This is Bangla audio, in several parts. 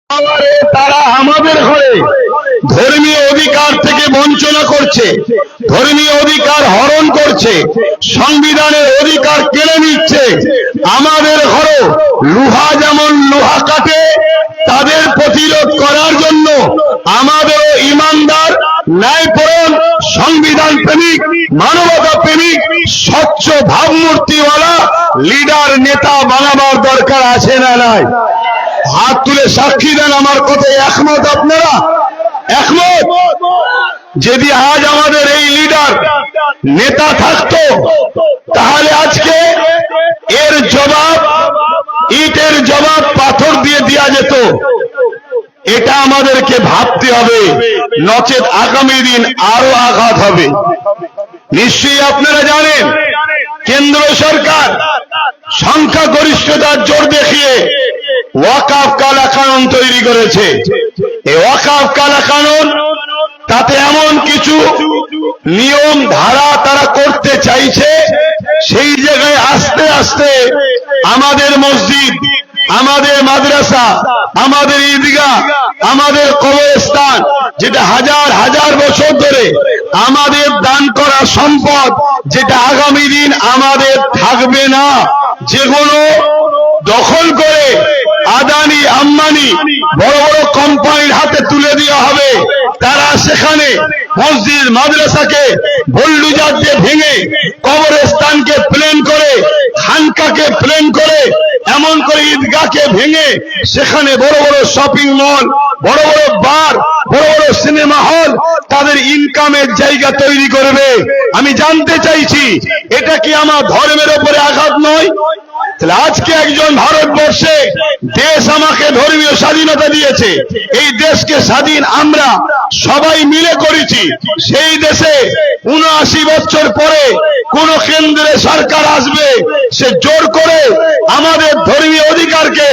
তারা আমাদের ঘরে ধর্মীয় অধিকার থেকে বঞ্চনা করছে, ধর্মীয় অধিকার হরণ করছে, সংবিধানের অধিকার কেড়ে নিচ্ছে। আমাদের ঘরে লোহা যেমন লোহা কাটে, তাদের প্রতিরোধ করার জন্য আমাদেরও ইমানদার, ন্যায়পরায়ণ, সংবিধান প্রেমিক, মানবতা প্রেমিক, স্বচ্ছ ভাবমূর্তিওয়ালা লিডার, নেতা বানাবার দরকার আছে না নাই? হাত তুলে সাক্ষী দেন আমার কথায় একমত আপনারা? একমত? যদি আজ আমাদের এই লিডার নেতা থাকতো, তাহলে আজকে এর জবাব, ইটের জবাব পাথর দিয়ে দেওয়া যেত। এটা আমাদেরকে ভাবতে হবে, নচেত আগামী দিন আরো আঘাত হবে। নিশ্চয়ই আপনারা জানেন, কেন্দ্র সরকার সংখ্যাগরিষ্ঠতার জোর দেখিয়ে ওয়াকফ কালা কানুন তৈরি করেছে। এই ওয়াকফ কালা কানুন, তাতে এমন কিছু নিয়ম ধারা তারা করতে চাইছে, সেই জায়গায় আস্তে আস্তে আমাদের মসজিদ, আমাদের মাদ্রাসা, আমাদের ঈদগাহ, আমাদের কবরস্থান, যেটা হাজার হাজার বছর ধরে আমাদের দান করা সম্পদ, যেটা আগামী দিন আমাদের থাকবে না, যেগুলো দখল করে আদানি আম্বানি বড় বড় কোম্পানির হাতে তুলে দেওয়া হবে, তারা সেখানে মসজিদ মাদ্রাসাকে বুলডোজার দিয়ে ভেঙে, কবরস্থানকে প্লেন করে, খানকাকে প্লেন করে, এমন করে ঈদগাহকে ভেঙে সেখানে বড় বড় শপিং মল, বড় বড় বার, বড় বড় সিনেমা হল, তাদের ইনকামের জায়গা তৈরি করবে। আমি জানতে চাইছি, এটা কি আমার ধর্মের উপরে আঘাত নয়? তাহলে আজকে একজন ভারতবর্ষে দেশ আমাকে ধর্মীয় স্বাধীনতা দিয়েছে, এই দেশকে স্বাধীন আমরা সবাই মিলে করেছি। সেই দেশে ৭৯ বছর পরে কোন কেন্দ্রে সরকার আসবে, সে জোর করে আমাদের ধর্মীয় অধিকারকে,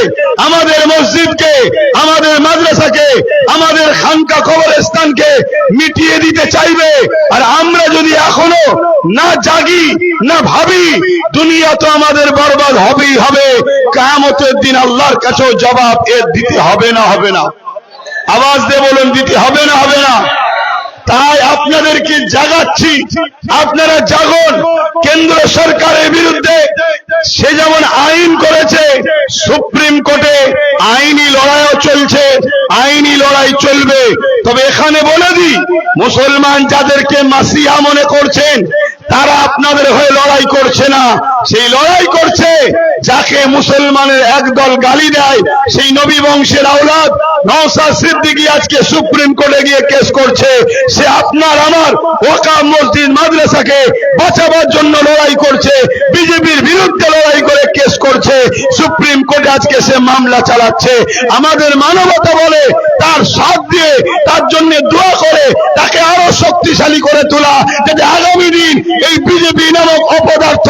আমাদের মসজিদকে, আমাদের মাদ্রাসাকে, আমাদের খানকা কবরস্থানকে মিটিয়ে দিতে চাইবে। আর আমরা যদি এখনো না জাগি, না ভাবি, দুনিয়া তো আমাদের বরবাদ হবেই হবে। কিয়ামতের দিন আল্লাহর কাছেও জবাব এর দিতে হবে না? হবে না? আওয়াজ দিয়ে বলুন, দিতে হবে না? হবে না? তাই আপনাদেরকে জাগাচ্ছি, আপনারা জাগুন। কেন্দ্র সরকারের বিরুদ্ধে সে যেমন আইন করেছে, সুপ্রিম কোর্টে আইনি লড়াইও চলছে, আইনি লড়াই চলবে। তবে এখানে বলে দিই, মুসলমান যাদেরকে মাসিহা মনে করছেন, তারা আপনাদের হয়ে লড়াই করছে না, সেই লড়াই করছে যাকে মুসলমানের একদল গালি দেয়, সেই নবী বংশের আওলাদ নওশাদ সিদ্দিকী আজকে সুপ্রিম কোর্টে গিয়ে কেস করছে। সে আপনার আমার ওয়াকফ মসজিদ মাদ্রাসাকে বাঁচাবার জন্য লড়াই করছে, বিজেপির বিরুদ্ধে লড়াই করে কেস করছে, সুপ্রিম কোর্টে আজকে সে মামলা চালাচ্ছে। আমাদের মানবতা বলে তার সাথ দিয়ে, তার জন্য দোয়া করে, তাকে আরো শক্তিশালী করে তোলা, যাতে আগামী দিন এই বিজেপি নামক অপদার্থ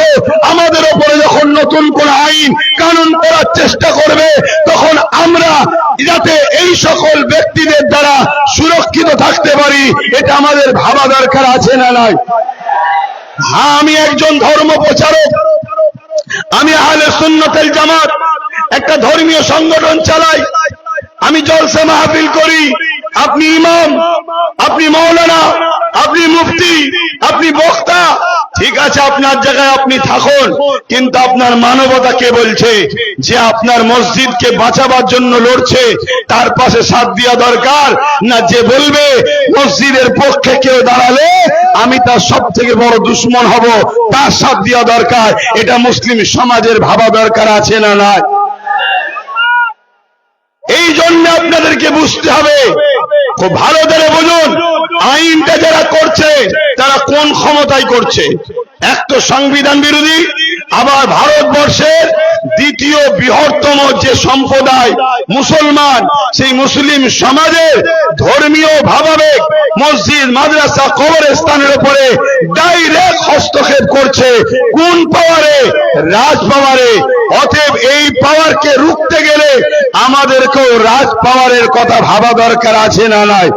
আমাদের উপরে যখন নতুন কোন আইন কানুন করার চেষ্টা করবে, তখন আমরা যাতে এই সকল ব্যক্তিদের দ্বারা সুরক্ষিত থাকতে পারি, এটা আমাদের ভাবা দরকার আছে না নাই? হ্যাঁ, আমি একজন ধর্ম প্রচারক, আমি আহলে সুন্নাত ওয়াল জামাত একটা ধর্মীয় সংগঠন চালাই, আমি জলসা মাহফিল করি। আপনি ইমাম, আপনি মাওলানা, আপনি মুফতি, আপনি বক্তা, ঠিক আছে, আপনার জায়গায় আপনি থাকুন, কিন্তু আপনার মানবতা কে বলছে যে আপনার মসজিদকে বাঁচাবার জন্য লড়ছে, তার পাশে সাথ দেওয়া দরকার না? যে বলবে মসজিদের পক্ষে কেউ দাঁড়ালে আমি তার সব থেকে বড় দুশ্মন হব, তার সাথ দেওয়া দরকার। এটা মুসলিম সমাজের ভাবা দরকার আছে না নাই? এই জন্য আপনাদেরকে বুঝতে হবে, খুব ভালো করে বুঝুন, আইনটা যারা করছে তারা কোন ক্ষমতায় করছে। এক তো সংবিধান বিরোধী, আবার ভারতবর্ষের দ্বিতীয় বৃহত্তম যে সম্প্রদায় মুসলমান, সেই মুসলিম সমাজের ধর্মীয় ভাবাবেগ মসজিদ মাদ্রাসা কবরস্থানের উপরে ডাইরেক্ট হস্তক্ষেপ করছে। কোন পাওয়ারে? রাজ পাওয়ারে। অতএব এই পাওয়ারকে রুখতে গেলে আমাদেরকেও রাজ পাওয়ারের কথা ভাবা দরকার আছে না নাই?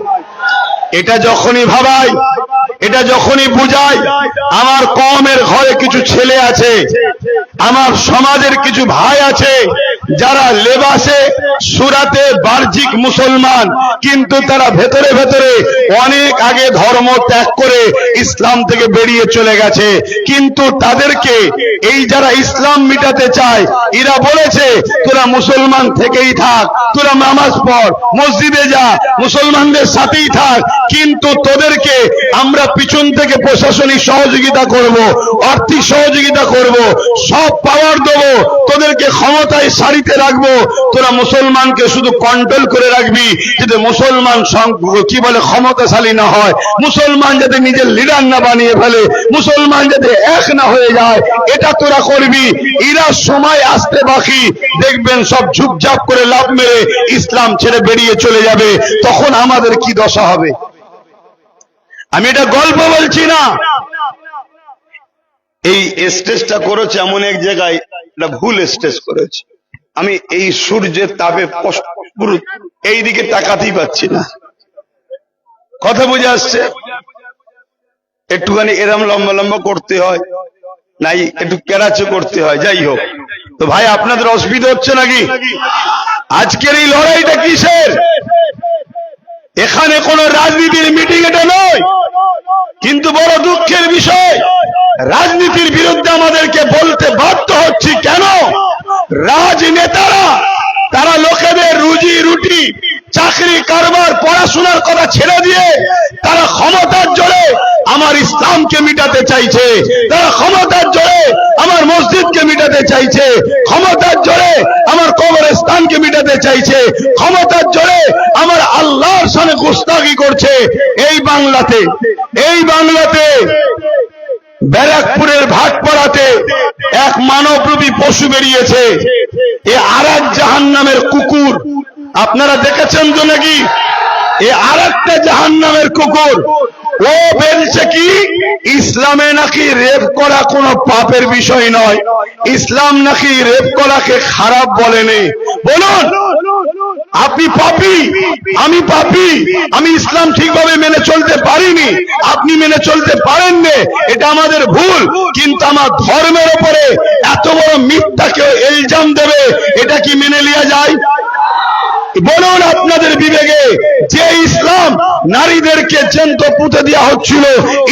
এটা যখনই ভাবাই, এটা যখনই বুঝাই, আমার কওমের ঘরে কিছু ছেলে আছে, আমার সমাজের কিছু ভাই আছে, যারা লেবাসে সুরাতে বাহ্যিক মুসলমান, কিন্তু তারা ভেতরে ভেতরে অনেক আগে ধর্ম ত্যাগ করে ইসলাম থেকে বেরিয়ে চলে গেছে। কিন্তু তাদেরকে এই যারা ইসলাম মিটাতে চায়, এরা বলেছে তোরা মুসলমান থেকেই থাক, তোরা নামাজ পড়, মসজিদে যা, মুসলমানদের সাথেই থাক, কিন্তু তোদেরকে আমরা পিছন থেকে প্রশাসনিক সহযোগিতা করব, আর্থিক সহযোগিতা করব, সব পাওয়ার দেবো, তোদেরকে ক্ষমতায় সারিতে রাখবো, তোরা মুসলমানকে শুধু কন্ট্রোল করে রাখবি, যাতে মুসলমান কি বলে ক্ষমতাশালী না হয়, মুসলমান যাতে নিজের লিডার না বানিয়ে ফেলে, মুসলমান যাতে এক না হয়ে যায়, এটা তোরা করবি। এরা সময় আসতে বাকি, দেখবেন সব ঝুপঝাপ করে লাভ মেরে ইসলাম ছেড়ে বেরিয়ে চলে যাবে, তখন আমাদের কি দশা হবে? আমি এটা গল্প বলছি না। এই স্টেজটা করেছে এমন এক জায়গায়, এটা ভুল স্টেজ করেছে। আমি এই সূর্যের তাপে পুরো এই দিকে তাকাতেই পাচ্ছি না। কথা বুঝে আসছে? একটুখানি এরম লম্বা লম্বা করতে হয়, নাই একটু কেরাচে করতে হয়। যাই হোক, তো ভাই আপনাদের অসুবিধা হচ্ছে নাকি? আজকের এই লড়াইটা কিসের? এখানে কোন রাজনীতির মিটিং এটা নয়, কিন্তু বড় দুঃখের বিষয়, রাজনীতির বিরুদ্ধে আমাদেরকে বলতে বাধ্য হচ্ছি। কেন? রাজনেতারা তারা লোকেদের রুজি রুটি, চাকরি, কারবার, পড়াশোনার কথা ছেড়ে দিয়ে তারা ক্ষমতার জোরে আমার ইসলামকে মিটাতে চাইছে, তারা ক্ষমতার জোরে আমার মসজিদকে মিটাতে চাইছে, ক্ষমতার জোরে আমার কবরস্থানকে মিটাতে চাইছে, ক্ষমতার জোরে আমার আল্লাহর সামনে গুস্তাখি করছে। এই বাংলাতে ব্যারাকপুরের ভাটপাড়াতে এক মানবরূপী পশু বেরিয়েছে, এ আরেক জাহান্নামের কুকুর। আপনারা দেখেছেন তো নাকি? এ আরেকটা জাহান্নামের কুকুর। ও বলছে কি ইসলামে নাকি রেপ করা কোনো পাপের বিষয় নয়, ইসলাম নাকি রেপ করাকে খারাপ বলেনি। বলুন, আপনি পাপী, আমি পাপী, আমি ইসলাম ঠিকভাবে মেনে চলতে পারিনি, আপনি মেনে চলতে পারেননি, এটা আমাদের ভুল। কিন্তু আমার ধর্মের উপরে এত বড় মিথ্যা কেউ ইলজাম দেবে, এটা কি মেনে নেওয়া যায়? বলুন আপনাদের বিবেকে, যে ইসলাম নারীদেরকে জ্যান্ত পুঁতে দেওয়া হচ্ছিল,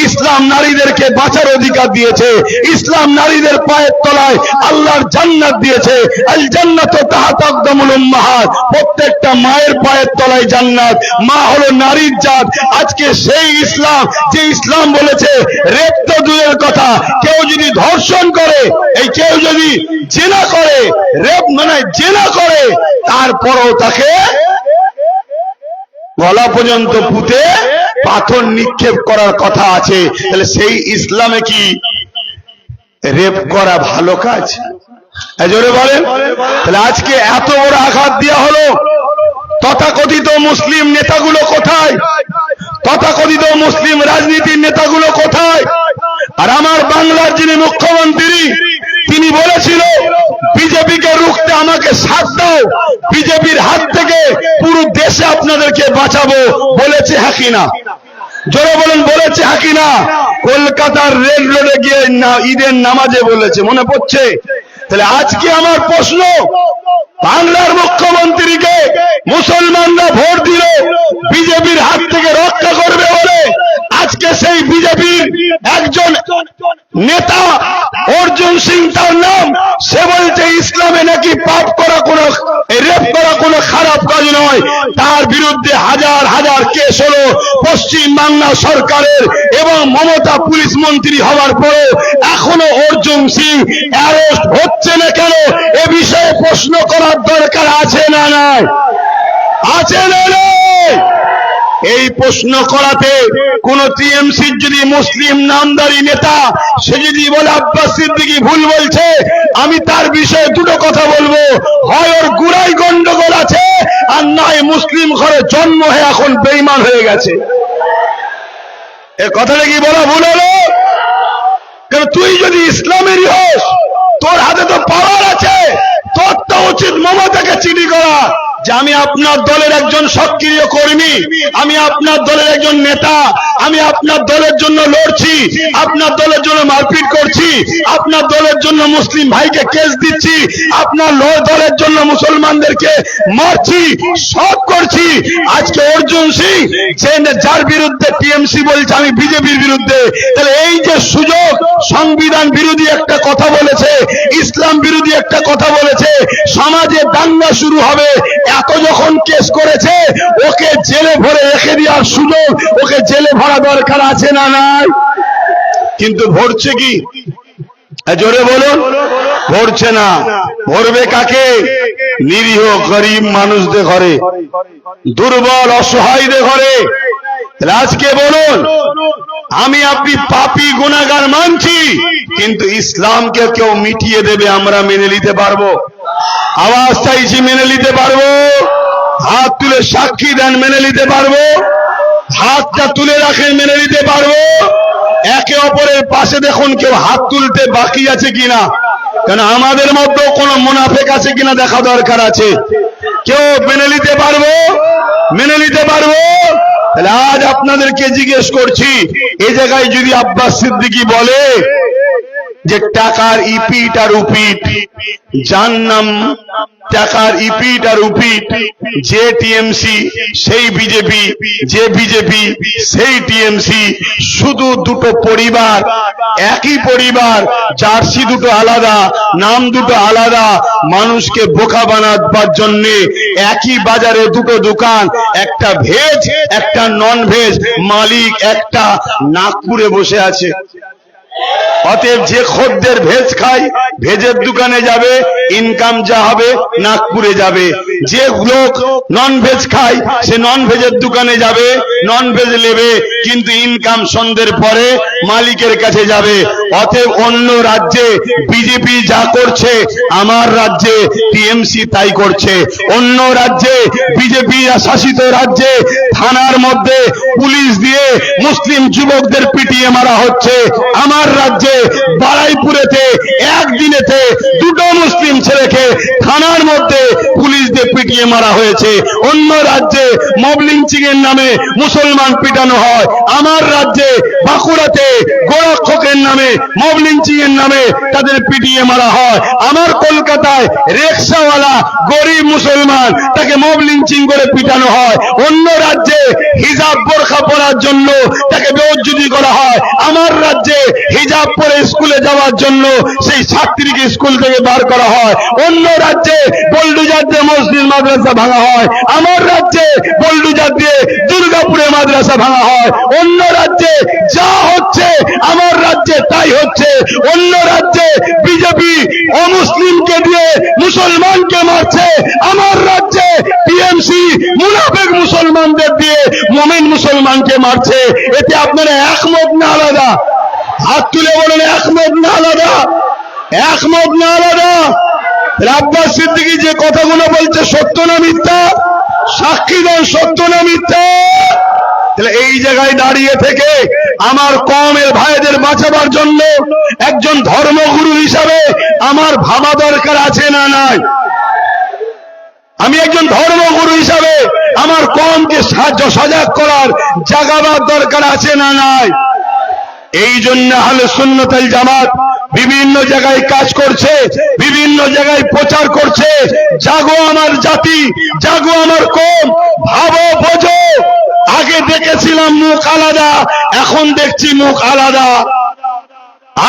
ইসলাম নারীদেরকে বাঁচার অধিকার দিয়েছে, ইসলাম নারীদের পায়ের তলায় আল্লাহর জান্নাত দিয়েছে। আল জান্নাতু তাহতা আকদামুল উম্মাহাত, প্রত্যেকটা মায়ের পায়ের তলায় জান্নাত। মা হলো নারীর জাত। আজকে সেই ইসলাম, যে ইসলাম বলেছে রেপ তো দূরের কথা, কেউ যদি ধর্ষণ করে, এই কেউ যদি জিনা করে, রেপ মানে জিনা করে, তারপরও তাকে গলা পর্যন্ত পুঁতে পাথর নিক্ষেপ করার কথা আছে। তাহলে সেই ইসলামে কি রেপ করা ভালো কাজ? জোরে বলেন। তাহলে আজকে এত বড় আঘাত দেওয়া হলো, তথাকথিত মুসলিম নেতাগুলো কোথায়? তথাকথিত মুসলিম রাজনীতির নেতাগুলো কোথায়? আর আমার বাংলার যিনি মুখ্যমন্ত্রী, তিনি বলেছিল বিজেপিকে রুখতে আমাকে সাথ দাও, বিজেপির হাত থেকে পুরো দেশে আপনাদেরকে বাঁচাবো। বলেছে হ্যাঁ কিনা? জোরে বলেন, বলেছে হ্যাঁ কিনা? কলকাতার রেল রোডে গিয়ে ঈদের নামাজে বলেছে, মনে পড়ছে? তাহলে আজকে আমার প্রশ্ন, বাংলার মুখ্যমন্ত্রীকে মুসলমানরা ভোট দিল বিজেপির হাত থেকে রক্ষা করবে বলে, আজকে সেই বিজেপির একজন নেতা অর্জুন সিং তার নাম, সে বলছে ইসলামে নাকি পাপ করা কোনো, রেপ করা কোনো খারাপ কাজ নয়। তার বিরুদ্ধে হাজার হাজার কেস হলো পশ্চিম বাংলা সরকারের, এবং মমতা পুলিশ মন্ত্রী হওয়ার পরে এখনো অর্জুন সিং অ্যারেস্ট হচ্ছে না কেন? এ বিষয়ে প্রশ্ন করার দরকার আছে না নাই? আছে না নাই? এই প্রশ্ন করাতে কোন টিএমসির যদি মুসলিম নামদারি নেতা সে যদি বলে আব্বাস সিদ্দিকী ভুল বলছে, আমি তার বিষয়ে দুটো কথা বলবো, হয় ওর গুড়াই গন্ডগোল আছে, আর নয় মুসলিম ঘরে জন্ম হয়ে এখন বেঈমান হয়ে গেছে। এ কথাটা কি বলা ভুল হলো? কারণ তুই যদি ইসলামেরই হোস, তোর হাতে তো পাওয়ার আছে, তোর তো উচিত মমতাকে চিঠি করা যে আমি আপনার দলের একজন সক্রিয় কর্মী, আমি আপনার দলের একজন নেতা, আমি আপনার দলের জন্য লড়ছি, আপনার দলের জন্য মারপিট করছি, আপনার দলের জন্য মুসলিম ভাইকে কেস দিচ্ছি, আপনার দলের জন্য মুসলমানদেরকে মারছি, সব করছি। আজকে অর্জুন সিং যার বিরুদ্ধে টিএমসি বলছে আমি বিজেপির বিরুদ্ধে, তাহলে এই যে সুযোগ, সংবিধান বিরোধী একটা কথা বলেছে, ইসলাম বিরোধী একটা কথা বলেছে, সমাজে দাঙ্গা শুরু হবে, এত যখন কেস করেছে ওকে জেলে ভরে রেখে দেওয়ার সুযোগ, ওকে জেলে ভরা দরকার আছে না নাই? কিন্তু ভরছে কি? জোরে বলুন, ভরছে না। ভরবে কাকে? নিরীহ গরিব মানুষদের ঘরে, দুর্বল অসহায়দের ঘরে। আজকে বলুন, আমি আপনি পাপী গুনাহগার মানছি, কিন্তু ইসলামকে কেউ মিটিয়ে দেবে আমরা মেনে নিতে পারবো? আওয়াজ চাইছি, মেনে নিতে পারবো? হাত তুলে সাক্ষী দেন, মেনে নিতে পারবো? হাতটা তুলে রাখেন, মেনে নিতে পারবো? একে অপরের পাশে দেখুন কেউ হাত তুলতে বাকি আছে কিনা, কেন আমাদের মধ্যেও কোনো মুনাফেক আছে কিনা দেখা দরকার আছে। কেউ মেনে নিতে পারবো? মেনে নিতে পারবো? তাহলে আজ আপনাদেরকে জিজ্ঞেস করছি, এই জায়গায় যদি আব্বাস সিদ্দিকী বলে যে টাকার ইপিট আর উপিট, যার নাম টাকার ইপিট আর উপিট, যে টিএমসি সেই বিজেপি, যে বিজেপি সেই টিএমসি, শুধু দুটো পরিবার, একই পরিবার, জার্সি দুটো আলাদা, নাম দুটো আলাদা, মানুষকে বোকা বানাবার জন্য একই বাজারে দুটো দোকান, একটা ভেজ একটা নন ভেজ, মালিক একটা নাগপুরে বসে আছে। অতএব যে খদ্দের ভেজ খায় ভেজের দোকানে যাবে, ইনকাম যা হবে নাগপুরে যাবে। যে লোক নন ভেজ খায় সে নন ভেজের দোকানে যাবে, নন ভেজ নেবে, কিন্তু ইনকাম সন্ধ্যের পরে মালিকের কাছে যাবে। অতএব অন্য রাজ্যে বিজেপি যা করছে আমার রাজ্যে টিএমসি তাই করছে। অন্য রাজ্যে বিজেপি শাসিত রাজ্যে থানার মধ্যে পুলিশ দিয়ে মুসলিম যুবকদের পিটিয়ে মারা হচ্ছে, আমার রাজ্যে বারাইপুরেতে একদিনেতে দুটো মুসলিম ছেলেকে থানার মধ্যে পুলিশ দিয়ে পিটিয়ে মারা হয়েছে। অন্য রাজ্যে মব লিঞ্চিং এর নামে মুসলমান পিটানো হয়, আমার রাজ্যে বাঁকুড়াতে গোরক্ষকের নামে মব লিঞ্চিং এর নামে তাদের পিটিয়ে মারা হয়। আমার কলকাতায় রিকশাওয়ালা গরিব মুসলমান, তাকে মব লিঞ্চিং করে পিটানো হয়। অন্য রাজ্যে হিজাব বোরখা পরার জন্য তাকে বেইজ্জতি করা হয়, আমার রাজ্যে হিজাব পরে স্কুলে যাওয়ার জন্য সেই ছাত্রীকে স্কুল থেকে বার করা হয়। অন্য রাজ্যে বোল্ডুজার দিয়ে মসজিদ মাদ্রাসা ভাঙা হয়, আমার রাজ্যে বোল্ডুজার দিয়ে দুর্গাপুরে মাদ্রাসা ভাঙা হয়। অন্য রাজ্যে যা হচ্ছে আমার রাজ্যে তাই হচ্ছে। অন্য রাজ্যে বিজেপি অমুসলিমকে দিয়ে মুসলমানকে মারছে, আমার রাজ্যে টিএমসি মুনাফিক মুসলমানদের দিয়ে মুমিন মুসলমানকে মারছে। এতে আপনারা একমত না আলাদা? হাত তুলে বলেন, একমত না আলাদা? একমত না আলাদা? আব্বাস সিদ্দিকী যে কথাগুলো বলছে সত্য না মিথ্যা? সাক্ষী দেন, সত্য না মিথ্যা? তাহলে এই জায়গায় দাঁড়িয়ে থেকে আমার কওমের ভাইদের বাঁচাবার জন্য একজন ধর্মগুরু হিসাবে আমার ভাবা দরকার আছে না নাই? আমি একজন ধর্মগুরু হিসাবে আমার কওমকে সজাগ করার জাগাবার দরকার আছে না নাই? এই জন্য আহলে সুন্নাত ওয়াল জামাত বিভিন্ন জায়গায় কাজ করছে, বিভিন্ন জায়গায় প্রচার করছে, জাগো আমার জাতি, জাগো আমার কওম, ভাবো বোঝো। আগে দেখেছিলাম মুখ আলাদা, এখন দেখছি মুখ আলাদা।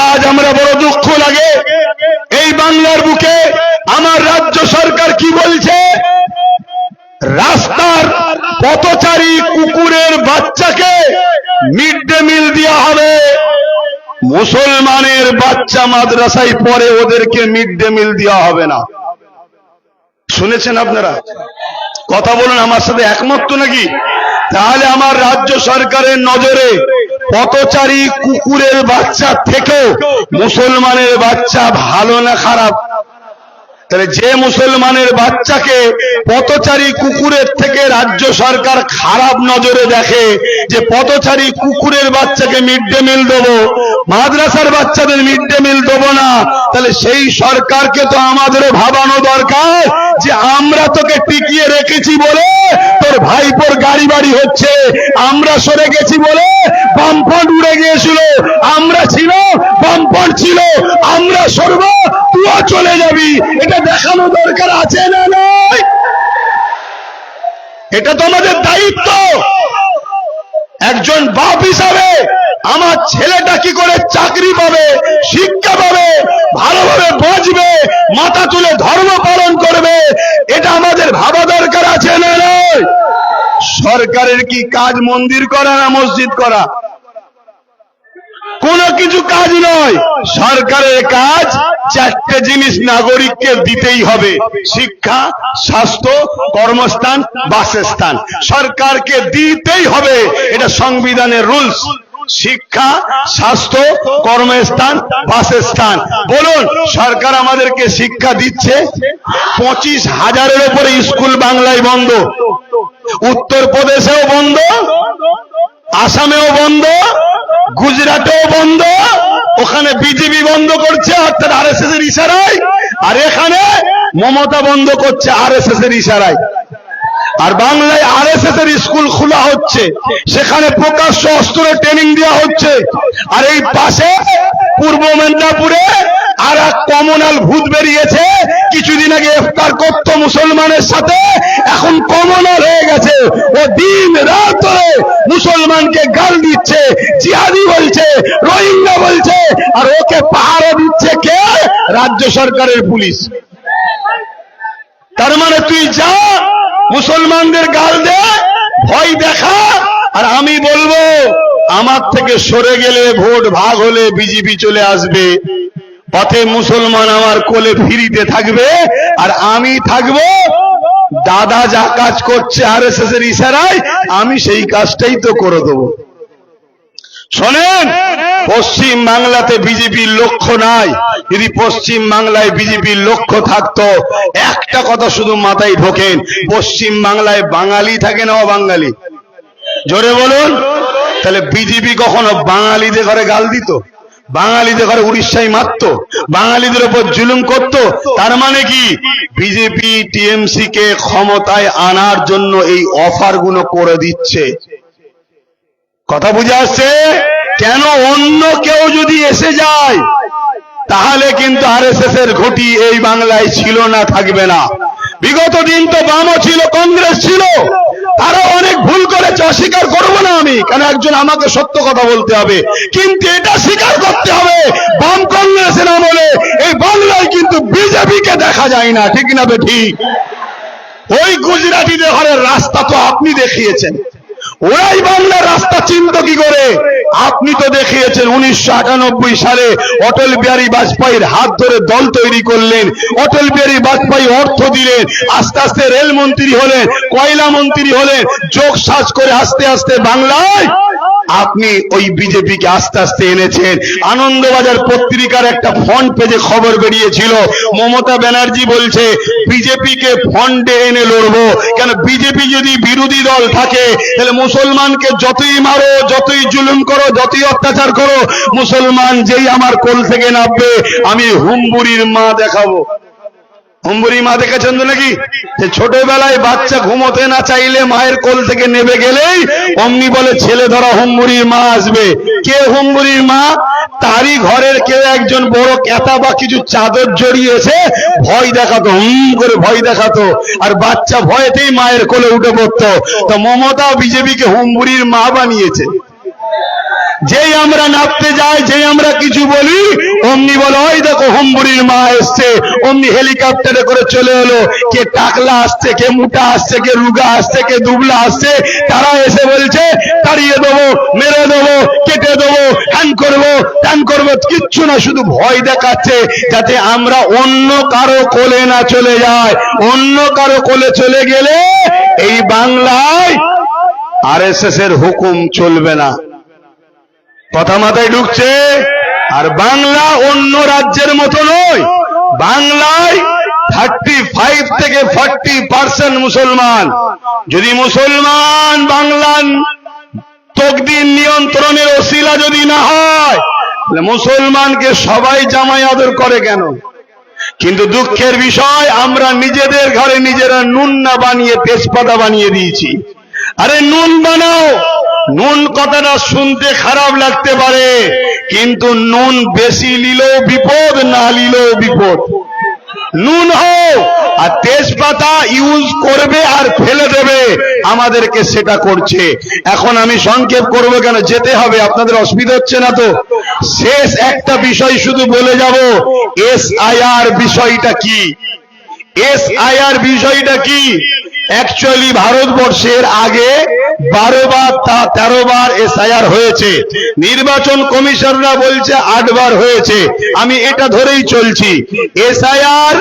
আজ আমরা বড় দুঃখ লাগে, এই বাংলার বুকে আমার রাজ্য সরকার কি বলছে? রাস্তার পথচারী কুকুরের বাচ্চাকে মিড ডে মিল দেওয়া হবে, মুসলমানের বাচ্চা মাদ্রাসায় পড়ে ওদেরকে মিড ডে মিল দেওয়া হবে না। শুনেছেন আপনারা? কথা বলুন, আমার সাথে একমত তো নাকি? তাহলে আমার রাজ্য সরকারের নজরে পথচারী কুকুরের বাচ্চা থেকেও মুসলমানের বাচ্চা ভালো না খারাপ? তাহলে যে মুসলমানের বাচ্চাকে পথচারী কুকুরের থেকে রাজ্য সরকার খারাপ নজরে দেখে, যে পথচারী কুকুরের বাচ্চাকে মিড ডে মিল দেবো, মাদ্রাসার বাচ্চাদের মিড ডে মিল দেবো না, তাহলে সেই সরকারকে তো আমাদেরও ভাবানো দরকার যে আমরা তোকে টিকিয়ে রেখেছি বলে তোর ভাইপোর গাড়ি বাড়ি হচ্ছে, আমরা সরে গেছি বলে বামফ্রন্ট উড়ে গিয়েছিল, আমরা ছিল বামফ্রন্ট ছিল, আমরা সরব তুইও চলে যাবি, এটা দেখানো দরকার আছে না নয়? এটা তো আমাদের দায়িত্ব। একজন বাপ হিসাবে আমার ছেলেটা কি করে চাকরি পাবে, শিক্ষা পাবে, ভালোভাবে বাঁচবে, মাথা তুলে ধর্ম পালন করবে, এটা আমাদের ভাবা দরকার আছে না নয়? সরকারের কি কাজ মন্দির করা না মসজিদ করা? কোনো কিছু কাজ নয়। সরকারের কাজ চারটে জিনিস নাগরিককে দিতেই হবে: শিক্ষা, স্বাস্থ্য, কর্মস্থান, বাসস্থান। সরকারকে দিতেই হবে, এটা সংবিধানের রুলস। শিক্ষা, স্বাস্থ্য, কর্মস্থান, বাসস্থান। বলুন, সরকার আমাদেরকে শিক্ষা দিচ্ছে? 25,000-এর উপরে স্কুল বাংলায় বন্ধ, উত্তরপ্রদেশেও বন্ধ, আসামেও বন্ধ, গুজরাটেও বন্ধ। ওখানে বিজেপি বন্ধ করছে অর্থাৎ আরএসএস এর ইশারায়, আর এখানে মমতা বন্ধ করছে আরএসএস এর ইশারায়। আর বাংলায় আরএসএস এর স্কুল খোলা হচ্ছে, সেখানে প্রকাশ্য অস্ত্র ট্রেনিং দেওয়া হচ্ছে। আর এই পাশে পূর্ব মেদিনীপুরে আর এক কমনাল ভূত বেরিয়েছে, কিছুদিন আগে ইফতার করত মুসলমানের সাথে, এখন কমনাল হয়ে গেছে। ও দিন রাত ধরে মুসলমানকে গাল দিচ্ছে, জিহাদি বলছে, রোহিঙ্গা বলছে, আর ওকে পাহারা দিচ্ছে কে? রাজ্য সরকারের পুলিশ। তার মানে তুই যা, মুসলমানদের গাল দে, ভয় দেখা, আর আমি বলবো আমার থেকে সরে গেলে ভোট ভাগ হলে বিজেপি চলে আসবে। পথে মুসলমান আমার কোলে ফিরিতে থাকবে, আর আমি থাকবো দাদা যা কাজ করছে আরএসএস এর ইশারায়, আমি সেই কাজটাই তো করে দেবো। শোনেন, পশ্চিম বাংলাতে বিজেপির লক্ষ্য নাই। যদি পশ্চিম বাংলায় বিজেপির লক্ষ্য থাকতো, একটা কথা শুধু মাথায় ঢোকেন, পশ্চিম বাংলায় বাঙালি থাকে না অবাঙালি? জোরে বলুন। তাহলে বিজেপি কখনো বাঙালিদের ঘরে গাল দিত? বাঙালিদের ঘরে উড়িষ্যায় মারতো? বাঙালিদের উপর জুলুম করত? তার মানে কি বিজেপি টিএমসি কে ক্ষমতায় আনার জন্য এই অফার গুলো করে দিচ্ছে? কথা বুঝে আসছে? কেন অন্য কেউ যদি এসে যায় তাহলে কিন্তু আরএসএস এর ঘটি এই বাংলায় ছিল না, থাকবে না। বিগত দিন তো বামও ছিল, কংগ্রেস ছিল, তারা অনেক ভুল করেছে, অস্বীকার করবো না আমি, কেন একজন আমাকে সত্য কথা বলতে হবে। কিন্তু এটা স্বীকার করতে হবে, বাম কংগ্রেসের আমলে এই বাংলায় কিন্তু বিজেপিকে দেখা যায় না, ঠিক না বে ঠিক? ওই গুজরাটিদের ঘরের রাস্তা তো আপনি দেখিয়েছেন, ওরাই বাংলার রাস্তা চিনতো কি করে? আপনি তো দেখিয়েছেন 1998 সালে অটল বিহারী বাজপেয়ীর হাত ধরে দল তৈরি করলেন, অটল বিহারী বাজপেয়ী অর্থ দিলেন, আস্তে আস্তে রেলমন্ত্রী হলেন, কয়লা মন্ত্রী হলেন, যোগ সাজ করে আস্তে আস্তে বাংলায় আপনি ওই বিজেপিকে আস্তে আস্তে এনেছেন। আনন্দবাজার পত্রিকার একটা ফ্রন্ট পেজে খবর বেরিয়েছিল, মমতা ব্যানার্জি বলছে বিজেপিকে ফ্রন্টে এনে লড়বো। কেন? বিজেপি যদি বিরোধী দল থাকে তাহলে মুসলমানকে যতই মারো, যতই জুলুম করো, যতই অত্যাচার করো, মুসলমান যেই আমার কোল থেকে নামবে আমি হুম্বুরির মা দেখাবো। হুম্বুরি মা দেখেছেন তো নাকি? যে ছোটবেলায় বাচ্চা ঘুমোতে না চাইলে মায়ের কোল থেকে নেমে গেলেই অমনি বলে ছেলে ধরা হুম্বুরির মা আসবে। কে হুম্বুরির মা? তারই ঘরের কেউ একজন বড় ক্যাতা বা কিছু চাদর জড়িয়েছে, ভয় দেখাতো, করে ভয় দেখাতো, আর বাচ্চা ভয়েতেই মায়ের কোলে উঠে পড়তো। তো মমতা বিজেপিকে হুম্বুরির মা বানিয়েছে। যেই আমরা নাপতে যাই, যেই আমরা কিছু বলি, অমনি বলো ওই দেখো হুম্বুরির মা এসছে, অমনি হেলিকপ্টারে করে চলে এলো। কে টাকলা আসছে, কে মোটা আসছে, কে রুগা আসছে, কে দুবলা আসছে, তারা এসে বলছে তাড়িয়ে দেবো, মেরে দেবো, কেটে দেবো, হ্যান করবো, ত্যান করবো। কিচ্ছু না, শুধু ভয় দেখাচ্ছে যাতে আমরা অন্য কারো কোলে না চলে যাই। অন্য কারো কোলে চলে গেলে এই বাংলায় আরএসএস এর হুকুম চলবে না। কথা মাথায় ঢুকছে? আর বাংলা অন্য রাজ্যের মতো নয়। বাংলায় 35 থেকে 40% মুসলমান। যদি মুসলমান বাংলার তকদির নিয়ন্ত্রণের ওসিলা যদি না হয়, তাহলে মুসলমানকে সবাই জামাই আদর করে কেন? কিন্তু দুঃখের বিষয়, আমরা নিজেদের ঘরে নিজেরা নুন না বানিয়ে তেজপাতা বানিয়ে দিয়েছি। আরে নুন বানাও। নুন কথাটা শুনতে খারাপ লাগতে পারে, কিন্তু নুন বেশি নিলেও বিপদ, না নিলেও বিপদ। নুন হোক আর তেজপাতা ইউজ করবে আর ফেলে দেবে, আমাদেরকে সেটা করছে। এখন আমি সংক্ষেপ করব কেন, যেতে হবে, আপনাদের অসুবিধা হচ্ছে না তো? শেষ একটা বিষয় শুধু বলে যাব, SIR বিষয়টা কি। SIR বিষয়টা কি? অ্যাকচুয়ালি ভারতবর্ষের আগে 12 বার 13 বার SIR হয়েছে, নির্বাচন কমিশনরা বলছে 8 বার হয়েছে, আমি এটা ধরেই চলছি। SIR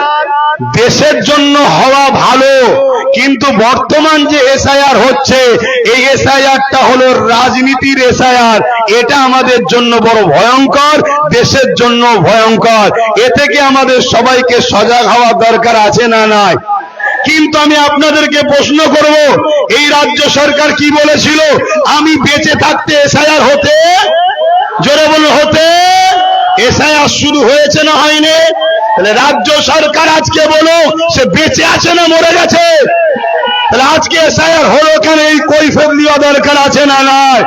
দেশের জন্য হওয়া ভালো, কিন্তু বর্তমান যে SIR হচ্ছে, এই SIRটা হলো রাজনীতির SIR। এটা আমাদের জন্য বড় ভয়ঙ্কর, দেশের জন্য ভয়ঙ্কর। এ থেকে আমাদের সবাইকে সজাগ হওয়া দরকার আছে না নাই? কিন্তু আমি আপনাদেরকে প্রশ্ন করব, এই রাজ্য সরকার কি বলেছিল? আমি বেঁচে থাকতে SIR হতে, জোরে বলুন, হতে। SIR শুরু হয়েছে না হয়নি? তাহলে রাজ্য সরকার আজকে বলো, সে বেঁচে আছে না মরে গেছে? তাহলে আজকে SIR হলো কেন, এই কৈফিয়ত দেওয়া দরকার আছে না নাই?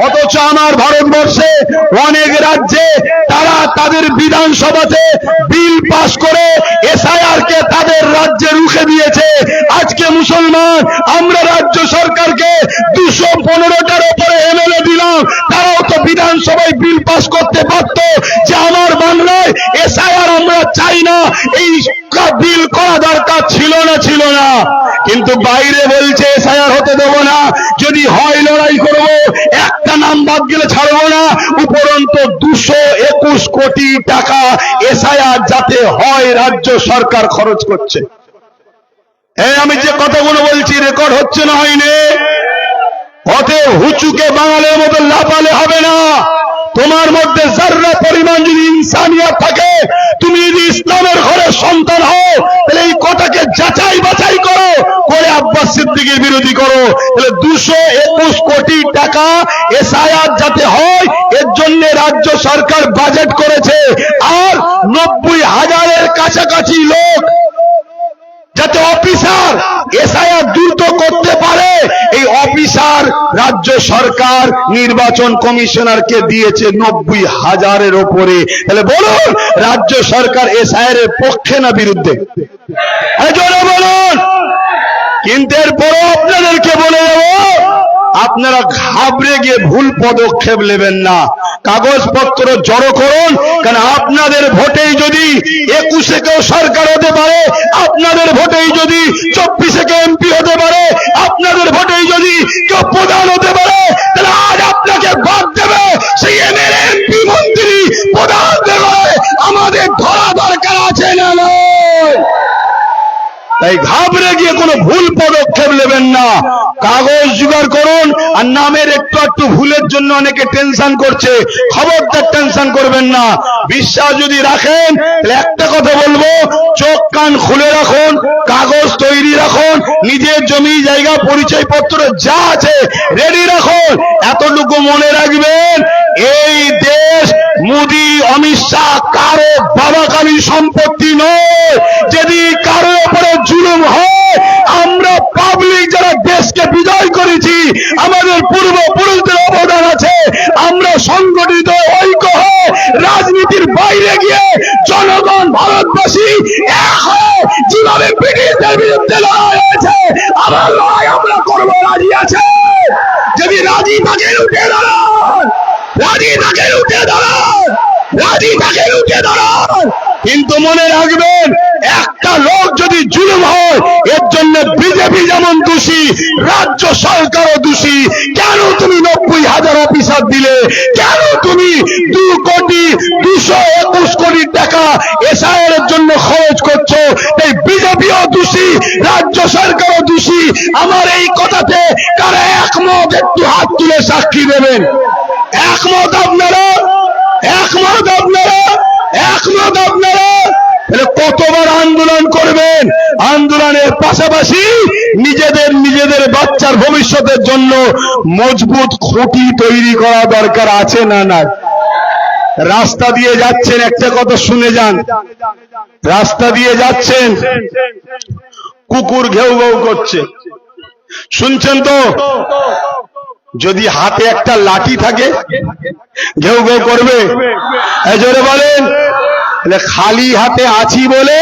অথচ আমার ভারতবর্ষে অনেক রাজ্যে তারা তাদের বিধানসভাতে বিল পাস করে SIR কে তাদের রাজ্যে রুখে দিয়েছে। আজকে মুসলমান আমরা রাজ্য সরকারকে 215টার উপরে MLA দিলাম, তারাও তো বিধানসভায় বিল পাস করতে পারত যে আমার বাংলায় SIR আমরা চাই না, এই বিল করা দরকার ছিল না, ছিল না। কিন্তু বাইরে বলছে SIR হতে দেব না, যদি হয় লড়াই করব, একটা নাম বাদ গেলে ছাড়বো না। উপরন্তু 221 কোটি টাকা SIR যাতে হয় রাজ্য সরকার খরচ করছে। আমি যে কথাগুলো বলছি রেকর্ড হচ্ছে না হয়নি? অতএব হুচুকে বাঙালির মতো লাফালে হবে না। তোমার মধ্যে যারা পরিমাণ যদি ইনসানিয়ত থাকে, তুমি যদি ইসলামের ঘরের সন্তান হও, তাহলে এই কথাকে যাচাই বাছাই করো, করে আব্বাস সিদ্দিকীর বিরোধী করো। তাহলে 221 কোটি টাকা SIR যাতে হয়, এর জন্য রাজ্য সরকার বাজেট করেছে। আর 90,000-এর কাছাকাছি লোক যাতে অফিসার SIR দ্রুত করতে পারে, এই অফিসার রাজ্য সরকার নির্বাচন কমিশনারকে দিয়েছে 90,000-এর উপরে। তাহলে বলুন, রাজ্য সরকার SIR এর পক্ষে না বিরুদ্ধে? জোরে বলুন। কিন্তু এরপরও আপনাদেরকে বলে দেব, আপনারা ঘাবড়ে গিয়ে ভুল পদক্ষেপ নেবেন না। কাগজপত্র জড়ো করুন, কারণ আপনাদের ভোটেই যদি 21-এ কেউ সরকার হতে পারে, আপনাদের ভোটেই যদি 24-এ কেউ MP হতে পারে, আপনাদের ভোটেই যদি কেউ প্রধান হতে পারে, তাহলে আজ আপনাকে বাদ দেবে সেই MLA MP মন্ত্রী প্রধান দেবে, আমাদের ধরা দরকার আছে না নয়? তাই ঘাবড়ে গিয়ে কোনো ভুল পদক্ষেপ নেবেন না, কাগজ জোগাড় করুন। আর নামের একটু একটু ভুলের জন্য অনেকে টেনশন করছে, খবরদার টেনশন করবেন না। বিশ্বাস যদি রাখেন, তাহলে একটা কথা বলবো, চোখ কান খুলে রাখুন, কাগজ তৈরি রাখুন, নিজের জমি জায়গা পরিচয়পত্র যা আছে রেডি রাখুন। এতটুকু মনে রাখবেন, এই দেশ মোদি অমিত শাহ কারো বাবাকালী সম্পত্তি নয়। যদি কারো উপরে জুলুম হয়, আমরা পাবলিক যারা দেশকে বিজয় করেছি, আমাদের পূর্বপুরুষদের অবদান আছে, আমরা সংগঠিত ঐক্য হয়ে রাজনীতির বাইরে গিয়ে জনগণ ভারতবাসী এক হয়ে যেভাবে ব্রিটিশদের বিরুদ্ধে লড়াই হয়েছে, আবার লড়াই আমরা করবো, রাজি আছে? যদি রাজি থাকেন উঠে দাঁড়ান, রাজি থাকেন উঠে দাঁড়ান, রাজি থাকেন উঠে দাঁড়ান। কিন্তু মনে রাখবেন, একটা লোক যদি জুলুম হয়, এর জন্য বিজেপি যেমন দোষী, রাজ্য সরকারও দোষী। কেন তুমি 90,000 অফিসার দিলে? কেন তুমি 221 কোটি টাকা SIR এর জন্য খরচ করছো? এই বিজেপিও দোষী, রাজ্য সরকারও দোষী। আমার এই কথাতে কারা একমত, একটু হাত তুলে সাক্ষী দেবেন। একমত আপনারা? একমত আপনারা? একমত আপনারা? কতবার আন্দোলন করবেন? আন্দোলনের পাশাপাশি নিজেদের বাচ্চার ভবিষ্যতের জন্য মজবুত খুঁটি তৈরি করা দরকার আছে না না? রাস্তা দিয়ে যাচ্ছেন, একটা কথা শুনে যান, রাস্তা দিয়ে যাচ্ছেন, কুকুর ঘেউ ঘেউ করছে, শুনছেন তো? যদি হাতে একটা লাঠি থাকে ঘেউ ঘেউ করবে, জোরে বলেন। খালি হাতে আছি বলে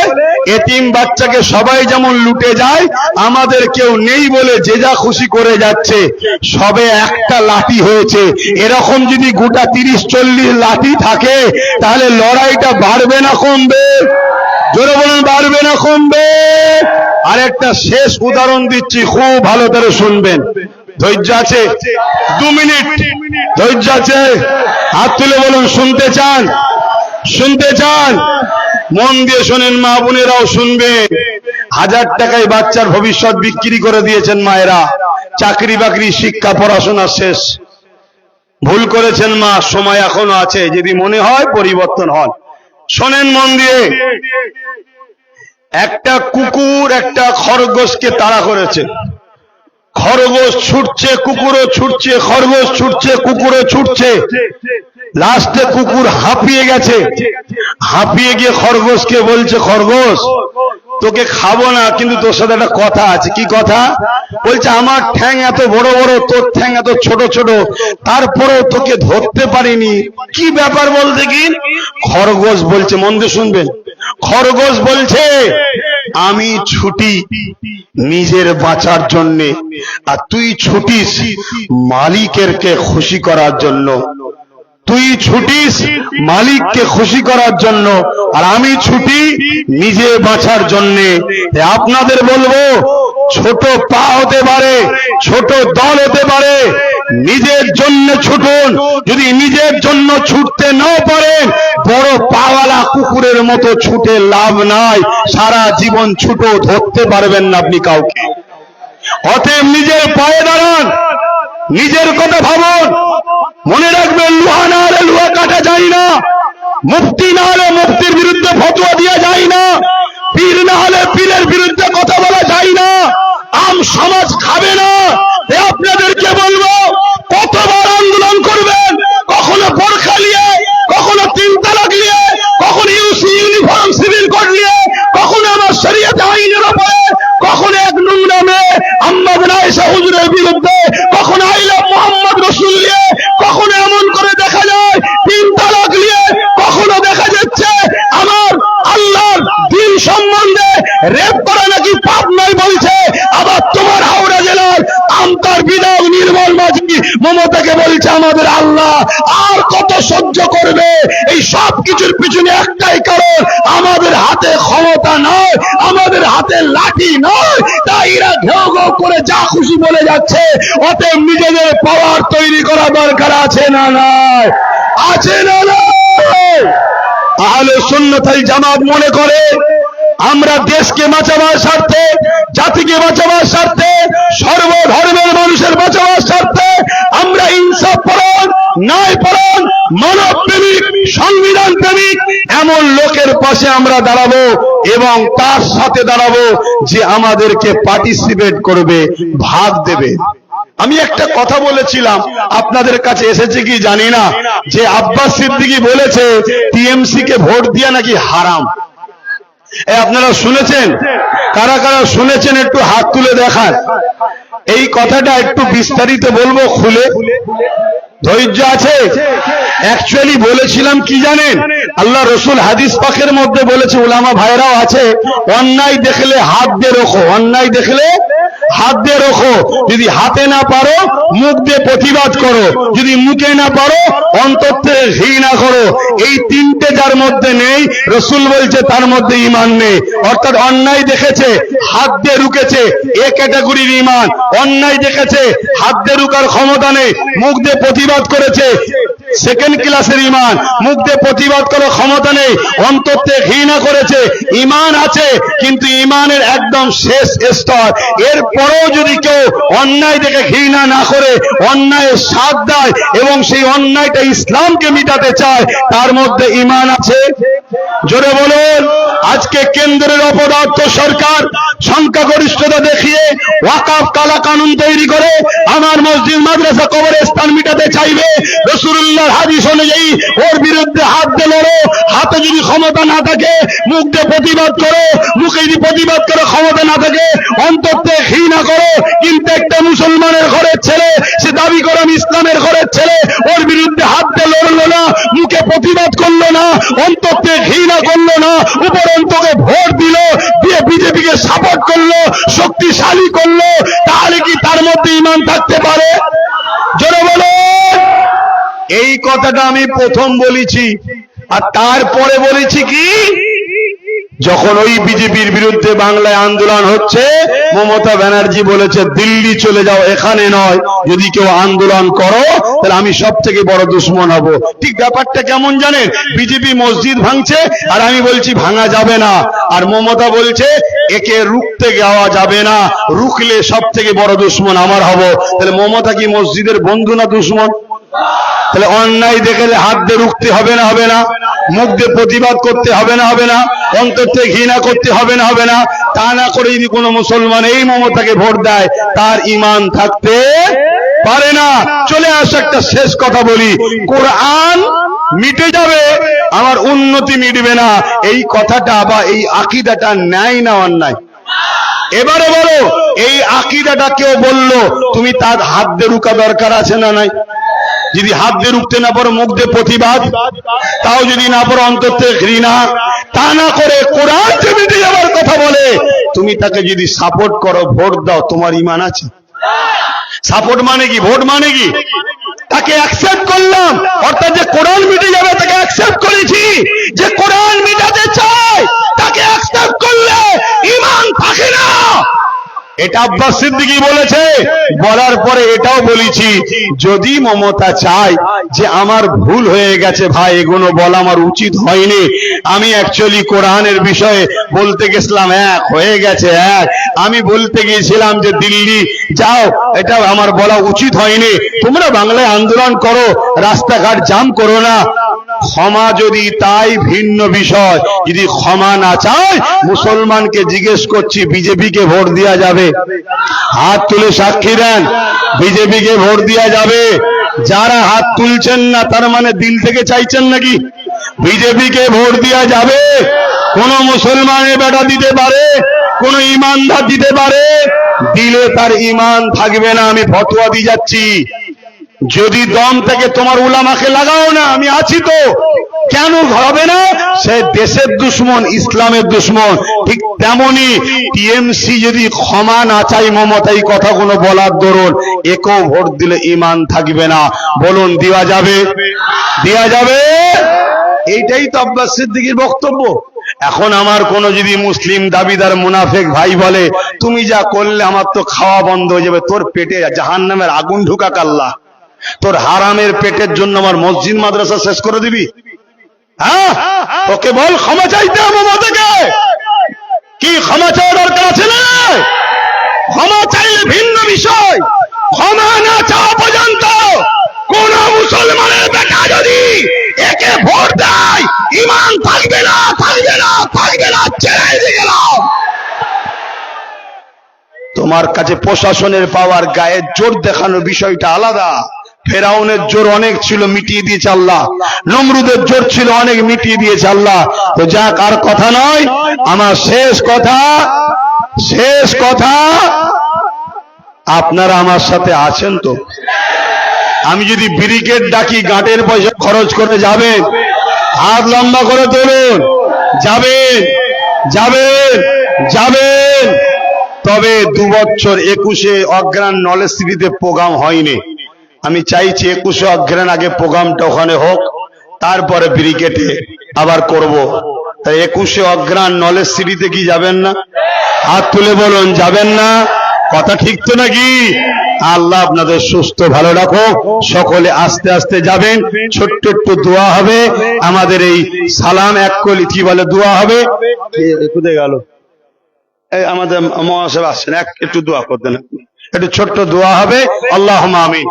এতিম বাচ্চাকে সবাই যেমন লুটে যায়, আমাদের কেউ নেই বলে যে যা খুশি করে যাচ্ছে। সবে একটা লাঠি হয়েছে, এরকম যদি গোটা 30-40 লাঠি থাকে তাহলে লড়াইটা বাড়বে না কমবে? জোরে বলুন, বাড়বে না কমবে? আরেকটা শেষ উদাহরণ দিচ্ছি, খুব ভালো করে শুনবেন। ধৈর্য আছে? 2 মিনিট ধৈর্য আছে? হাত তুলে বলুন শুনতে চান? শুনতে চান? মন দিয়ে শোনেন, মা বোনেরাও শুনবেন। 1000 টাকায় বাচ্চার ভবিষ্যৎ বিক্রি করে দিয়েছেন মায়েরা, চাকরি বাকরি শিক্ষা পড়াশোনা শেষ। ভুল করেছেন মা, সময় এখনো আছে, যদি মনে হয় পরিবর্তন হন। শোনেন মন দিয়ে, একটা কুকুর একটা খরগোশকে তাড়া করেছে। খরগোশ ছুটছে, কুকুরও ছুটছে, খরগোশ ছুটছে, কুকুরও ছুটছে। লাস্টে কুকুর হাঁপিয়ে গেছে, হাঁপিয়ে গিয়ে খরগোশকে বলছে, খরগোশ তোকে খাবো না, কিন্তু তোর সাথে একটা কথা আছে। কি কথা? বলছে আমার ঠ্যাং এত বড় বড়, তোর ঠ্যাং এত ছোট ছোট, তারপরেও তোকে ধরতে পারিনি, কি ব্যাপার বলতে কি? খরগোশ বলছে, মন দিয়ে শুনবেন, খরগোশ বলছে আমি ছুটি নিজের বাঁচার জন্যে, আর তুই ছুটিস মালিকের কে খুশি করার জন্য। তুই ছুটিস মালিককে খুশি করার জন্য, আর আমি ছুটি নিজে বাঁচার জন্যে। আপনাদের বলবো, ছোট পা হতে পারে, ছোট দল হতে পারে, নিজের জন্য ছুটুন। যদি নিজের জন্য ছুটতে না পারেন, বড় পাওয়ালা কুকুরের মতো ছুটে লাভ নাই, সারা জীবন ছুটো, ধরতে পারবেন না আপনি কাউকে। অতএব নিজের পায়ে দাঁড়ান, নিজের কথা ভাবুন। মনে রাখবেন, লোহা না হলে লোহা কাটা যায় না, মুফতি না হলে মুফতির বিরুদ্ধে ফতোয়া দেওয়া যায় না, পীর না হলে পীরের বিরুদ্ধে কথা বলা যায় না, আম সমাজ খাবে না। আপনাদেরকে বলবো, কতবার আন্দোলন করবেন? কখনো বোরখা নিয়ে, কখনো 3 তালাক নিয়ে, কখনো ইউসি ইউনিফর্ম সিভিল কোড নিয়ে, কখনো আমার শরীয়ত আইনের উপরে, কখনো এক নোংরা মেয়ে আম্মাদ আয়েশা হুজুরের বিরুদ্ধে, কখনো আইলা মুহাম্মদ রাসূল নিয়ে, কখনো এমন করে দেখা যায় 3 তালাক নিয়ে, কখনো দেখা যাচ্ছে আমার আল্লাহর দ্বীন সম্বন্ধে রেপ করা নাকি পাপ নয় বলছে। আবার তোমার হাওড়া জেলার আমতার বিধায়ক নির্মল মাঝি মমতাকে বলছে আমাদের আল্লাহ। আর কত সহ্য করবে? এই সব কিছুর পিছনে একটাই কারণ, আমাদের হাতে ক্ষমতা নয়, আমাদের হাতে লাঠি নয়, তাই এরা ঘেউ ঘেউ করে যা খুশি বলে যাচ্ছে। অতএব নিজেদের পাওয়ার তৈরি করা দরকার আছে না নাই? আছে না নাই? আহলে সুন্নাত ওয়াল জামাত মনে করে আমরা দেশকে বাঁচাবার স্বার্থে, জাতিকে বাঁচাবার স্বার্থে, সর্বধর্মের মানুষের বাঁচাবার স্বার্থে আমরা ইনসাফ পরায়ণ, ন্যায় পরায়ণ, মানব প্রেমিক, সংবিধান প্রেমিক এমন লোকের পাশে আমরা দাঁড়াবো, এবং তার সাথে দাঁড়াবো যে আমাদেরকে পার্টিসিপেট করবে, ভাগ দেবে। আমি একটা কথা বলেছিলাম, আপনাদের কাছে এসেছে কি জানি না, যে আব্বাস সিদ্দিকী বলেছে টিএমসি কে ভোট দিয়া নাকি হারাম। আপনারা শুনেছেন? কারা কারা শুনেছেন একটু হাত তুলে দেখান। এই কথাটা একটু বিস্তারিত বলবো খুলে, ধৈর্য আছে? অ্যাকচুয়ালি বলেছিলাম কি জানেন, আল্লাহ রসুল হাদিস পাকের মধ্যে বলেছে, উলামা ভাইরাও আছে, অন্যায় দেখলে হাত দিয়ে রোখো, অন্যায় দেখলে হাত দিয়ে রোখো। যদি হাতে না পারো মুখ দিয়ে প্রতিবাদ করো, যদি মুখে না পারো অন্তর থেকে ঘৃণা করো। এই 3টে যার মধ্যে নেই, রসুল বলছে তার মধ্যে ঈমান নেই। অর্থাৎ অন্যায় দেখেছে হাত দিয়ে রুকেছে, এ ক্যাটাগরির ঈমান। অন্যায় দেখেছে হাত দিয়ে রুকার ক্ষমতা নেই, মুখ দিয়ে প্রতিবাদ করেছে, সেকেন্ড ক্লাসের ঈমান। মুখ দিয়ে প্রতিবাদ করার ক্ষমতা নেই, অন্তর থেকে ঘৃণা করেছে, ঈমান আছে কিন্তু ঈমানের একদম শেষ স্তর। এরপরেও যদি কেউ অন্যায় দেখে ঘৃণা না করে অন্যায়ের সাথ দেয় এবং সেই অন্যায়টা ইসলামকে মিটাতে চায়, তার মধ্যে ঈমান আছে। জোরে বলুন। আজকে কেন্দ্রের অপদার্থ সরকার সংখ্যাগরিষ্ঠতা দেখিয়ে ওয়াকফ কালা কানুন তৈরি করে আমার আমার মসজিদ মাদ্রাসা কবরস্থান মিটাতে চাইবে, রাসূলুল্লাহর হাদিস অনুযায়ী ওর বিরুদ্ধে হাত দিয়ে লড়ো। হাতে যদি ক্ষমতা না থাকে মুখ দিয়ে প্রতিবাদ করো, মুখে যদি প্রতিবাদ করে ক্ষমতা না থাকে অন্তর থেকে ঘৃণা করো। কিন্তু একটা মুসলমানের ঘরের ছেলে, সে দাবি করে আমি ইসলামের ঘরের ছেলে, ওর বিরুদ্ধে হাত দিয়ে লড়লো না, মুখে প্রতিবাদ করলো না, অন্তর থেকে ঘৃণা করলো না, উপরন্তকে ভোট দিল, দিয়ে বিজেপিকে সাপোর্ট করলো, শক্তিশালী করলো, তাহলে কি তার মধ্যে ঈমান থাকতে পারে? জোরে বলো। এই কথাটা আমি প্রথম বলেছি। আর তারপরে বলেছি কি, যখন ওই বিজেপির বিরুদ্ধে বাংলায় আন্দোলন হচ্ছে, মমতা ব্যানার্জি বলেছে দিল্লি চলে যাও, এখানে নয়, যদি কেউ আন্দোলন করো তাহলে আমি সব থেকে বড় দুশ্মন হব। ঠিক ব্যাপারটা কেমন জানেন? বিজেপি মসজিদ ভাঙছে আর আমি বলছি ভাঙা যাবে না, আর মমতা বলছে একে রুখতে যাওয়া যাবে না, রুখলে সব থেকে বড় দুশ্মন আমার হব। তাহলে মমতা কি মসজিদের বন্ধু না দুশ্মন? তাহলে অন্যায় দেখলে হাত দিয়ে রুখতে হবে না, হবে না? মুখ দিয়ে প্রতিবাদ করতে হবে না, হবে না? অন্তর থেকে ঘৃণা করতে হবে না, হবে না? তা না করে যদি কোনো মুসলমান এই মমতাকে ভোট দেয়, তার ঈমান থাকতে পারে না। চলে আসে একটা শেষ কথা বলি, কোরআন মিটে যাবে, আমার উন্নতি মিটবে না, এই কথাটা বা এই আকীদাটা ন্যায় না অন্যায়? এবারে বলো, এই আকীদাটা কেউ বললো, তুমি তার হাত দিয়ে রুকা দরকার আছে না নাই? যদি হাত দিয়ে রুখতে না পারো মুখ দিয়ে প্রতিবাদ, তাও যদি না পারো অন্তর থেকে ঘৃণা, তা না করে কোরআন যে মিটে যাওয়ার কথা বলে, তুমি তাকে যদি সাপোর্ট করো, ভোট দাও, তোমার ঈমান আছে? সাপোর্ট মানে কি? ভোট মানে কি? তাকে অ্যাকসেপ্ট করলাম, অর্থাৎ যে কোরআন মিটে যাবে তাকে অ্যাকসেপ্ট করেছি। যে কোরআন মিটাতে চায় তাকে অ্যাকসেপ্ট করলে ঈমান থাকে না। এটা আব্বাস সিদ্দিকী বলেছে। বলার পরে এটাও বলেছি, যদি মমতা চায় যে আমার ভুল হয়ে গেছে ভাই, এগুলো বলা আমার উচিত হয়নি, আমি অ্যাকচুয়ালি কোরআনের বিষয়ে বলতে গেছিলাম এক, হয়ে গেছে এক, আমি বলতে গিয়েছিলাম যে দিল্লি যাও, এটা আমার বলা উচিত হয়নি, তোমরা বাংলায় আন্দোলন করো, রাস্তাঘাট জাম করো না, ক্ষমা যদি তাই ভিন্ন বিষয়। যদি ক্ষমা না চায়, মুসলমানকে জিজ্ঞেস করছি বিজেপিকে ভোট দেওয়া যাবে? হাত তুলে সাক্ষী দেন, বিজেপিকে ভোট দেওয়া যাবে? যারা হাত তুলছেন না তার মানে দিল থেকে চাইছেন নাকি বিজেপিকে ভোট দেওয়া যাবে? কোন মুসলমানের বেটা দিতে পারে, কোন ইমানদার দিতে পারে? দিলে তার ঈমান থাকবে না, আমি ফতোয়া দিয়ে যাচ্ছি। যদি দম থেকে তোমার উলামাকে লাগাও না, আমি আছি তো, কেন হবে না? সে দেশের দুশ্মন, ইসলামের দুশ্মন। ঠিক তেমনি টিএমসি যদি ক্ষমা না চাই মমতা এই কথাগুলো বলার দরুন, একেও ভোট দিলে ঈমান থাকবে না। বলুন দেওয়া যাবে? দেওয়া যাবে? এইটাই তো আব্বাস সিদ্দিকীর বক্তব্য। এখন আমার কোন যদি মুসলিম দাবিদার মুনাফেক ভাই বলে তুমি যা করলে আমার তো খাওয়া বন্ধ হয়ে যাবে, তোর পেটে জাহান্নামের আগুন ঢুকাক আল্লাহ, তোর হারামের পেটের জন্য আমার মসজিদ মাদ্রাসা শেষ করে দিবি? হ্যাঁ, ওকে বল ক্ষমা চাইতে হবে মমতাকে। কি ক্ষমা চাওয়া দরকার আছে না? ক্ষমা চাইলে ভিন্ন বিষয়, ক্ষমা না চাওয়া পর্যন্ত কোন মুসলমানের বেটা যদি একে ভোট দেয় ঈমান থাকবে না, থাকবে না, থাকবে না, ছেড়ে দিয়ে গেলাম। তোমার কাছে প্রশাসনের পাওয়ার, গায়ের জোর দেখানোর বিষয়টা আলাদা। ফেরাউনের জোর অনেক ছিল, মিটিয়ে দিয়েছে আল্লাহ। নমরুদের জোর ছিল অনেক, মিটিয়ে দিয়েছে আল্লাহ। তো যাক, আর কথা নয়, আমার শেষ কথা, শেষ কথা, আপনারা আমার সাথে আছেন তো? আমি যদি ব্রিগেড ডাকি গাঁটের পয়সা খরচ করে যাবেন? হাত লম্বা করে তুলুন। যাবেন? যাবেন? যাবেন? তবে 2 বছর 21-এ অগ্রাণ নলেজ সিটিতে প্রোগ্রাম হয়নি। আমি চাইছি 21-এ অগ্রাণ আগে প্রোগ্রামটা ওখানে হোক, তারপরে ব্রিগেডে আবার করব। তাই 21-এ অগ্রাণ নলেজ সিটিতে কি যাবেন না? হাত তুলে বলুন যাবেন না? কথা ঠিক তো নাকি? আল্লাহ আপনাদের সুস্থ ভালো রাখো। সকলে আস্তে আস্তে যাবেন, ছোট্ট একটু দোয়া হবে। আমাদের এই সালাম এক কলি কি বলে দোয়া হবে। কোথায় গেল? আমাদের মহাসেব আসছেন, একটু দোয়া করতেন, একটু ছোট্ট দোয়া হবে। আল্লাহুম্মা আমিন।